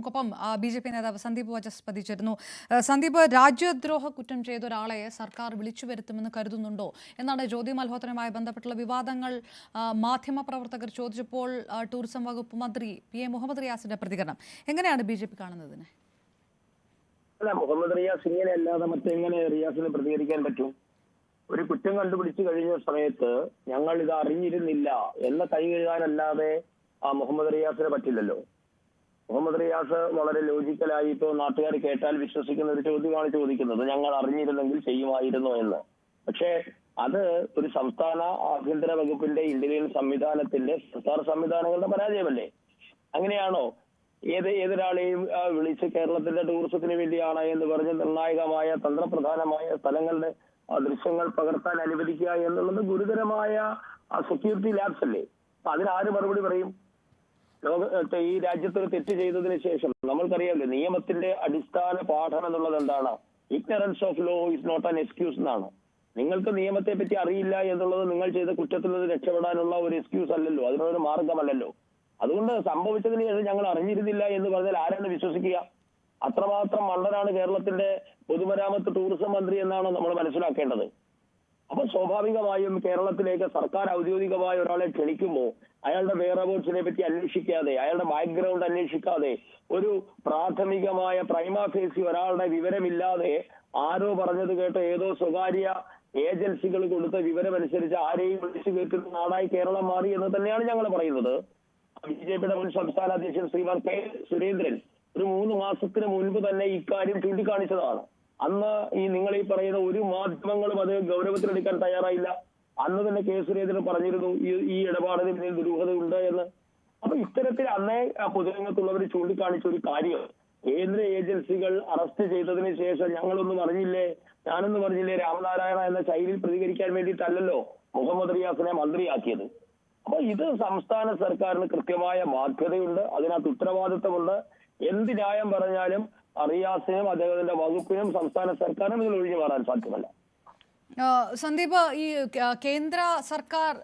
നമുക്കൊപ്പം BJP നേതാവ് സന്ദീപ് വാചസ്പതി ചേരുന്നു. സന്ദീപ്, രാജ്യദ്രോഹ കുറ്റം ചെയ്ത ഒരാളെ സർക്കാർ വിളിച്ചു വരുത്തുമെന്ന് കരുതുന്നുണ്ടോ എന്നാണ് ജ്യോതി മൽഹോത്രയുമായി ബന്ധപ്പെട്ടുള്ള വിവാദങ്ങൾ മാധ്യമപ്രവർത്തകർ ചോദിച്ചപ്പോൾ ടൂറിസം വകുപ്പ് മന്ത്രി PA മുഹമ്മദ് റിയാസിന്റെ പ്രതികരണം. എങ്ങനെയാണ് BJP കാണുന്നതിനെ? അല്ല, മുഹമ്മദ് റിയാസ് ഇങ്ങനെ അല്ലാതെ മറ്റെങ്ങനെ റിയാസിന് പ്രതികരിക്കാൻ പറ്റും? ഒരു കുറ്റം കണ്ടുപിടിച്ചു കഴിഞ്ഞ സമയത്ത് ഞങ്ങൾ ഇത് അറിഞ്ഞിരുന്നില്ല എന്ന കൈ കഴുകാനല്ലാതെ മുഹമ്മദ് റിയാസിന് പറ്റില്ലല്ലോ. മുഹമ്മദ് റിയാസ് വളരെ ലോജിക്കലായി ഇപ്പോൾ നാട്ടുകാർ കേട്ടാൽ വിശ്വസിക്കുന്ന ഒരു ചോദ്യമാണ് ചോദിക്കുന്നത്, ഞങ്ങൾ അറിഞ്ഞിരുന്നെങ്കിൽ ചെയ്യുമായിരുന്നോ എന്ന്. പക്ഷേ അത് ഒരു സംസ്ഥാന ആഭ്യന്തര വകുപ്പിന്റെ ഇന്റലിജൻസ് സംവിധാനത്തിന്റെ സർക്കാർ സംവിധാനങ്ങളുടെ പരാജയമല്ലേ? അങ്ങനെയാണോ ഏതൊരാളെയും വിളിച്ച് കേരളത്തിന്റെ ടൂറിസത്തിന് വേണ്ടിയാണ് എന്ന് പറഞ്ഞ് നിർണായകമായ തന്ത്രപ്രധാനമായ സ്ഥലങ്ങളുടെ ദൃശ്യങ്ങൾ പകർത്താൻ അനുവദിക്കുക എന്നുള്ളത് ഗുരുതരമായ സെക്യൂരിറ്റി ലാപ്സ് അല്ലേ? അതിനാര് മറുപടി പറയും? ഈ രാജ്യത്ത് തെറ്റ് ചെയ്തതിനു ശേഷം നമ്മൾക്കറിയാമല്ലോ, നിയമത്തിന്റെ അടിസ്ഥാന പാഠം എന്നുള്ളത് എന്താണ്? Ignorance of law is not an excuse എന്നാണ്. നിങ്ങൾക്ക് നിയമത്തെ പറ്റി അറിയില്ല എന്നുള്ളത് നിങ്ങൾ ചെയ്ത കുറ്റത്തിൽ നിന്ന് രക്ഷപ്പെടാനുള്ള ഒരു എക്സ്ക്യൂസ് അല്ലല്ലോ, അതിനൊരു മാർഗമല്ലല്ലോ. അതുകൊണ്ട് സംഭവിച്ചതിന് ശേഷം ഞങ്ങൾ അറിഞ്ഞിരുന്നില്ല എന്ന് പറഞ്ഞാൽ ആരാണ് വിശ്വസിക്കുക? അത്രമാത്രം മണ്ടനാണ് കേരളത്തിന്റെ പൊതുമരാമത്ത് ടൂറിസം മന്ത്രി എന്നാണ് നമ്മൾ മനസ്സിലാക്കേണ്ടത്. അപ്പൊ സ്വാഭാവികമായും കേരളത്തിലേക്ക് സർക്കാർ ഔദ്യോഗികമായ ഒരാളെ ക്ഷണിക്കുമ്പോൾ അയാളുടെ വെയറബൌട്ട്സിനെ പറ്റി അന്വേഷിക്കാതെ, അയാളുടെ ബാക്ക്ഗ്രൗണ്ട് അന്വേഷിക്കാതെ, ഒരു പ്രാഥമികമായ പ്രൈമാ ഫേസി ഒരാളുടെ വിവരമില്ലാതെ ആരോ പറഞ്ഞത് കേട്ട് ഏതോ സ്വകാര്യ ഏജൻസികൾ കൊടുത്ത വിവരമനുസരിച്ച് ആരെയും വിളിച്ചു കയറ്റുന്ന നാടായി കേരളം മാറി എന്ന് തന്നെയാണ് ഞങ്ങൾ പറയുന്നത്. BJPയുടെ മുൻ സംസ്ഥാന അധ്യക്ഷൻ ശ്രീമാൻ K. സുരേന്ദ്രൻ ഒരു 3 മാസത്തിന് മുൻപ് തന്നെ ഇക്കാര്യം ചൂണ്ടിക്കാണിച്ചതാണ്. അന്ന് നിങ്ങൾ ഈ പറയുന്ന ഒരു മാധ്യമങ്ങളും അത് ഗൗരവത്തിലെടുക്കാൻ തയ്യാറായില്ല. അന്ന് തന്നെ K. സുരേന്ദ്രൻ പറഞ്ഞിരുന്നു ഈ ഇടപാടിന് പിന്നിൽ ദുരൂഹതയുണ്ട് എന്ന്. അപ്പൊ ഇത്തരത്തിൽ അന്നേ പൊതുരംഗത്തുള്ളവർ ചൂണ്ടിക്കാണിച്ച ഒരു കാര്യം കേന്ദ്ര ഏജൻസികൾ അറസ്റ്റ് ചെയ്തതിന് ശേഷം ഞങ്ങളൊന്നും അറിഞ്ഞില്ലേ, ഞാനൊന്നും പറഞ്ഞില്ലേ, രാമനാരായണ എന്ന ശൈലിയിൽ പ്രതികരിക്കാൻ വേണ്ടിയിട്ടല്ലല്ലോ മുഹമ്മദ് റിയാസിനെ മന്ത്രിയാക്കിയത്. അപ്പൊ ഇത് സംസ്ഥാന സർക്കാരിന് കൃത്യമായ ബാധ്യതയുണ്ട്, അതിനകത്ത് ഉത്തരവാദിത്തമുണ്ട്. എന്ത് ന്യായം പറഞ്ഞാലും റിയാസിനും അദ്ദേഹത്തിന്റെ വകുപ്പിനും സംസ്ഥാന സർക്കാരിനും ഇതിൽ ഒഴിഞ്ഞു മാറാൻ സാധ്യമല്ല. സന്ദീപ്, ഈ കേന്ദ്ര സർക്കാർ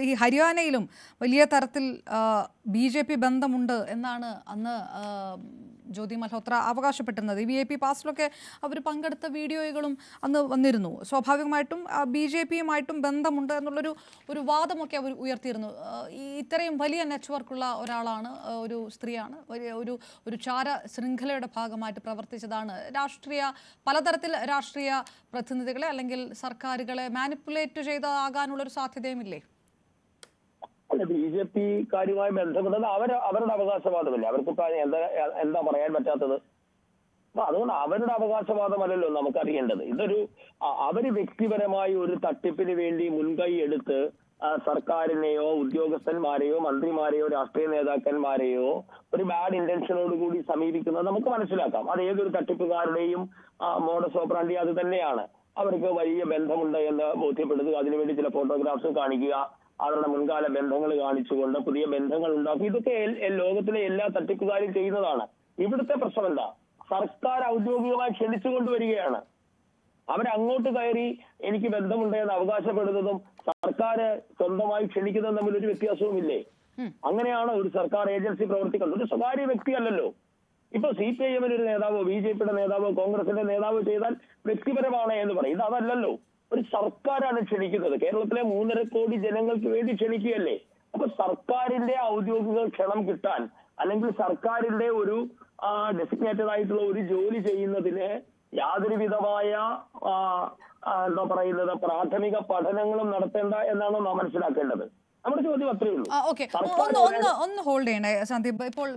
ഈ ഹരിയാനയിലും വലിയ തരത്തിൽ BJP ബന്ധമുണ്ട് എന്നാണ് അന്ന് ജ്യോതി മൽഹോത്ര അവകാശപ്പെട്ടിരുന്നത്. ഈ VIP പാസിലൊക്കെ അവർ പങ്കെടുത്ത വീഡിയോകളും അന്ന് വന്നിരുന്നു. സ്വാഭാവികമായിട്ടും BJPയുമായിട്ടും ബന്ധമുണ്ട് എന്നുള്ളൊരു വാദമൊക്കെ അവർ ഉയർത്തിയിരുന്നു. ഇത്രയും വലിയ നെറ്റ്വർക്കുള്ള ഒരാളാണ്, ഒരു സ്ത്രീയാണ്, ഒരു ചാര ശൃംഖലയുടെ ഭാഗമായിട്ട് പ്രവർത്തിച്ചതാണ്. പലതരത്തിൽ രാഷ്ട്രീയ പ്രതിനിധികളെ അല്ലെങ്കിൽ സർക്കാരുകളെ മാനിപ്പുലേറ്റ് ചെയ്താകാനുള്ളൊരു സാധ്യതയുമില്ലേ? BJP കാര്യമായി ബന്ധപ്പെട്ടത് അവരുടെ അവകാശവാദമല്ലേ? അവർക്കിപ്പോ എന്താ പറയാൻ പറ്റാത്തത്? അപ്പൊ അതുകൊണ്ട് അവരുടെ അവകാശവാദമല്ലല്ലോ നമുക്കറിയേണ്ടത്. അവര് വ്യക്തിപരമായി ഒരു തട്ടിപ്പിന് വേണ്ടി മുൻകൈ എടുത്ത് സർക്കാരിനെയോ ഉദ്യോഗസ്ഥന്മാരെയോ മന്ത്രിമാരെയോ രാഷ്ട്രീയ നേതാക്കന്മാരെയോ ഒരു ബാഡ് ഇന്റൻഷനോട് കൂടി സമീപിക്കുന്നത് നമുക്ക് മനസ്സിലാക്കാം. അത് ഏതൊരു തട്ടിപ്പുകാരുടെയും മോഡസ് ഓപ്പറാൻഡി അത് തന്നെയാണ്. അവർക്ക് വലിയ ബന്ധമുണ്ട് എന്ന് ബോധ്യപ്പെടുത്തുക, അതിനുവേണ്ടി ചില ഫോട്ടോഗ്രാഫ്സ് കാണിക്കുക, അവരുടെ മുൻകാല ബന്ധങ്ങൾ കാണിച്ചുകൊണ്ട് പുതിയ ബന്ധങ്ങൾ ഉണ്ടാക്കി, ഇതൊക്കെ ലോകത്തിലെ എല്ലാ തട്ടിപ്പുകാരും ചെയ്യുന്നതാണ്. ഇവിടുത്തെ പ്രശ്നം എന്താ? സർക്കാർ ഔദ്യോഗികമായി ക്ഷണിച്ചു കൊണ്ടുവരികയാണ്. അവരങ്ങോട്ട് കയറി എനിക്ക് ബന്ധമുണ്ട് എന്ന് അവകാശപ്പെടുന്നതും സർക്കാർ സ്വന്തമായി ക്ഷണിക്കുന്നതും തമ്മിൽ ഒരു വ്യത്യാസവുമില്ലേ? അങ്ങനെയാണ് ഒരു സർക്കാർ ഏജൻസി പ്രവർത്തിക്കുന്നത്. ഒരു സ്വകാര്യ വ്യക്തിയല്ലല്ലോ. ഇപ്പൊ CPIM ഒരു നേതാവോ BJPയുടെ നേതാവോ കോൺഗ്രസിന്റെ നേതാവോ ചെയ്താൽ വ്യക്തിപരമാണ് എന്ന് പറയും. ഇത് അതല്ലല്ലോ, ഒരു സർക്കാരാണ് ക്ഷണിക്കുന്നത്. കേരളത്തിലെ 3.5 കോടി ജനങ്ങൾക്ക് വേണ്ടി ക്ഷണിക്കുകയല്ലേ? അപ്പൊ സർക്കാരിന്റെ ഔദ്യോഗിക ക്ഷണം കിട്ടാൻ അല്ലെങ്കിൽ സർക്കാരിന്റെ ഒരു ഡെസിഗ്നേറ്റഡ് ആയിട്ടുള്ള ഒരു ജോലി ചെയ്യുന്നതിന് യാതൊരു വിധമായ എന്താ പറയുന്നത് പ്രാഥമിക പഠനങ്ങളും നടത്തേണ്ട എന്നാണ് നാം മനസ്സിലാക്കേണ്ടത്. നമ്മുടെ ചോദ്യം അത്രയേ ഉള്ളൂ. ഒന്ന് ഹോൾഡ് ചെയ്യണേ സന്ദീപ്. ഇപ്പോൾ